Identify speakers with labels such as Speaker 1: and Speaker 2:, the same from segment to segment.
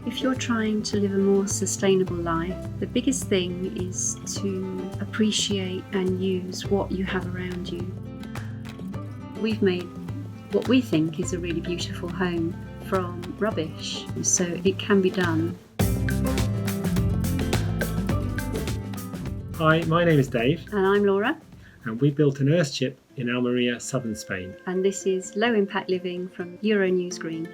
Speaker 1: If you're trying to live a more sustainable life, the biggest thing is to appreciate and use what you have around you. We've made what we think is a really beautiful home from rubbish, so it can be done.
Speaker 2: Hi, my name is Dave.
Speaker 1: And I'm Laura.
Speaker 2: And we built an Earthship in Almeria, southern Spain.
Speaker 1: And this is Low Impact Living from Euronews Green.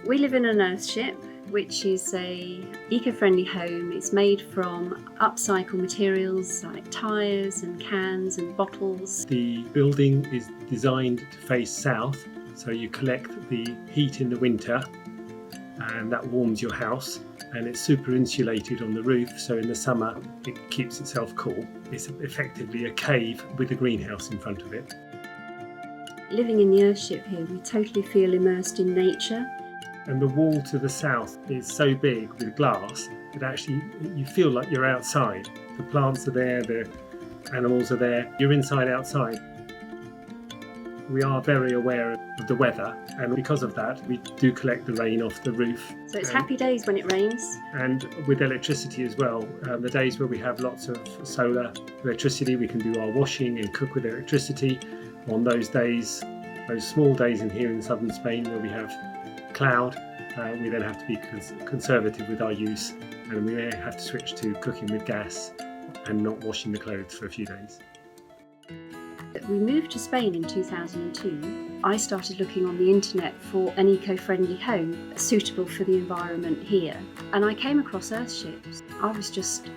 Speaker 1: We live in an Earthship, which is a eco-friendly home. It's made from upcycled materials like tyres and cans and bottles.
Speaker 2: The building is designed to face south, so you collect the heat in the winter and that warms your house, and it's super insulated on the roof, so in the summer it keeps itself cool. It's effectively a cave with a greenhouse in front of it.
Speaker 1: Living in the Earthship here, we totally feel immersed in nature.
Speaker 2: And the wall to the south is so big with glass that actually you feel like you're outside. The plants are there, the animals are there, you're inside outside. We are very aware of the weather, and because of that we do collect the rain off the roof.
Speaker 1: So it's happy days when it rains.
Speaker 2: And with electricity as well, the days where we have lots of solar electricity, we can do our washing and cook with electricity. On those days, those small days in here in southern Spain where we have cloud, we then have to be conservative with our use, and we may have to switch to cooking with gas and not washing the clothes for a few days.
Speaker 1: We moved to Spain in 2002. I started looking on the internet for an eco-friendly home suitable for the environment here, and I came across Earthships. I was just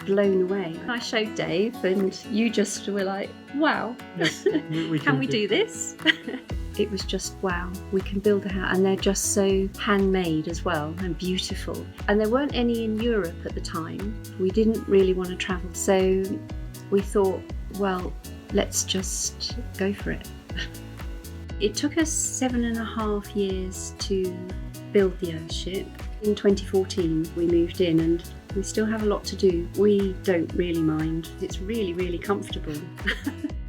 Speaker 1: blown away. I showed Dave and you just were like, wow,
Speaker 2: yes, we
Speaker 1: can we do this? It was just wow, we can build a house, and they're just so handmade as well and beautiful. And there weren't any in Europe at the time. We didn't really want to travel, so we thought, well, let's just go for it. It took us 7.5 years to build the Earthship. In 2014 we moved in, and we still have a lot to do. We don't really mind. It's really, really comfortable.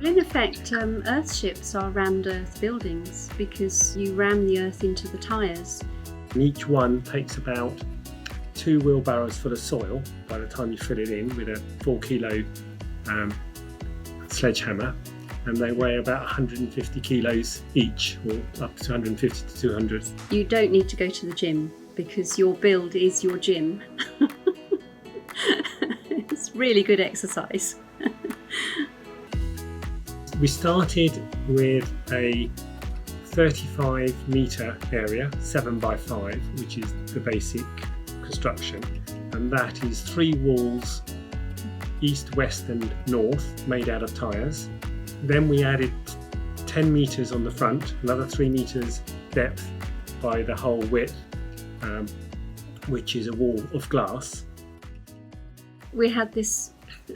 Speaker 1: In effect, Earthships are rammed earth buildings because you ram the earth into the tyres.
Speaker 2: And each one takes about 2 wheelbarrows full of soil by the time you fill it in with a 4 kilo sledgehammer, and they weigh about 150 kilos each, or up to 150 to 200.
Speaker 1: You don't need to go to the gym because your build is your gym. It's really good exercise.
Speaker 2: We started with a 35 metre area, 7 by 5, which is the basic construction, and that is 3 walls, east, west and north, made out of tyres. Then we added 10 metres on the front, another 3 metres depth by the whole width, which is a wall of glass.
Speaker 1: We had this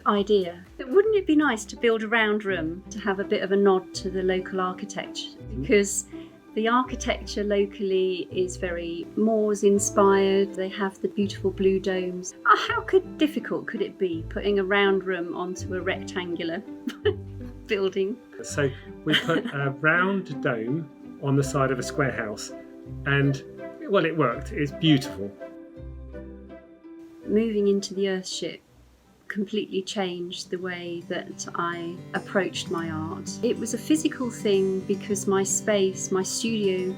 Speaker 1: idea, wouldn't it be nice to build a round room to have a bit of a nod to the local architecture, because the architecture locally is very Moors inspired. They have the beautiful blue domes. How difficult could it be putting a round room onto a rectangular building?
Speaker 2: So we put a round dome on the side of a square house, and well, it worked. It's beautiful.
Speaker 1: Moving into the Earthship completely changed the way that I approached my art. It was a physical thing because my space, my studio,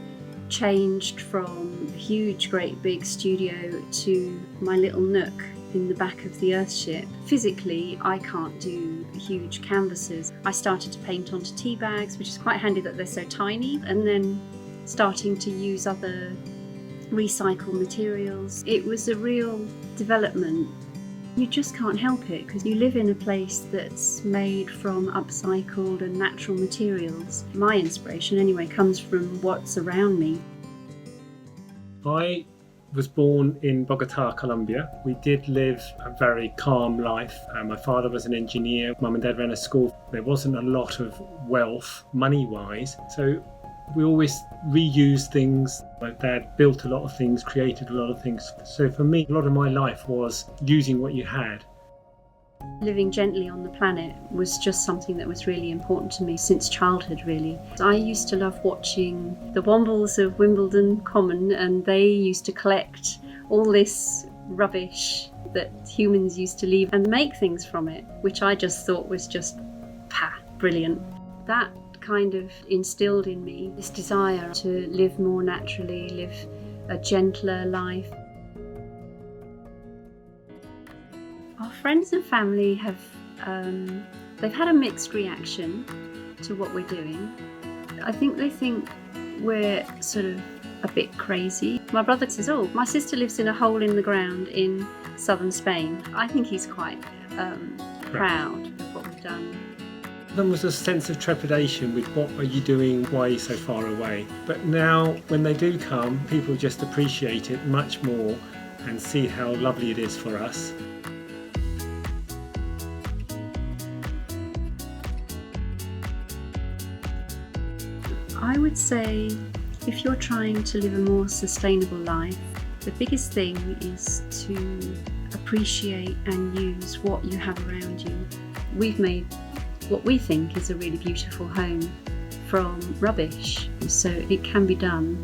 Speaker 1: changed from a huge, great big studio to my little nook in the back of the Earthship. Physically, I can't do huge canvases. I started to paint onto tea bags, which is quite handy that they're so tiny, and then starting to use other recycled materials. It was a real development. You just can't help it because you live in a place that's made from upcycled and natural materials. My inspiration anyway comes from what's around me.
Speaker 2: I was born in Bogota, Colombia. We did live a very calm life. My father was an engineer, mum and dad ran a school. There wasn't a lot of wealth money-wise, so we always reused things. My dad built a lot of things, created a lot of things. So for me, a lot of my life was using what you had.
Speaker 1: Living gently on the planet was just something that was really important to me since childhood, really. I used to love watching the Wombles of Wimbledon Common, and they used to collect all this rubbish that humans used to leave and make things from it, which I just thought was just brilliant. That kind of instilled in me this desire to live more naturally, live a gentler life. Our friends and family have they've had a mixed reaction to what we're doing. I think they think we're sort of a bit crazy. My brother says, "Oh, my sister lives in a hole in the ground in southern Spain." I think he's quite proud of what we've done.
Speaker 2: There was a sense of trepidation with what are you doing, why are you so far away? But now when they do come, people just appreciate it much more and see how lovely it is for us.
Speaker 1: I would say if you're trying to live a more sustainable life, the biggest thing is to appreciate and use what you have around you. We've made what we think is a really beautiful home from rubbish, so it can be done.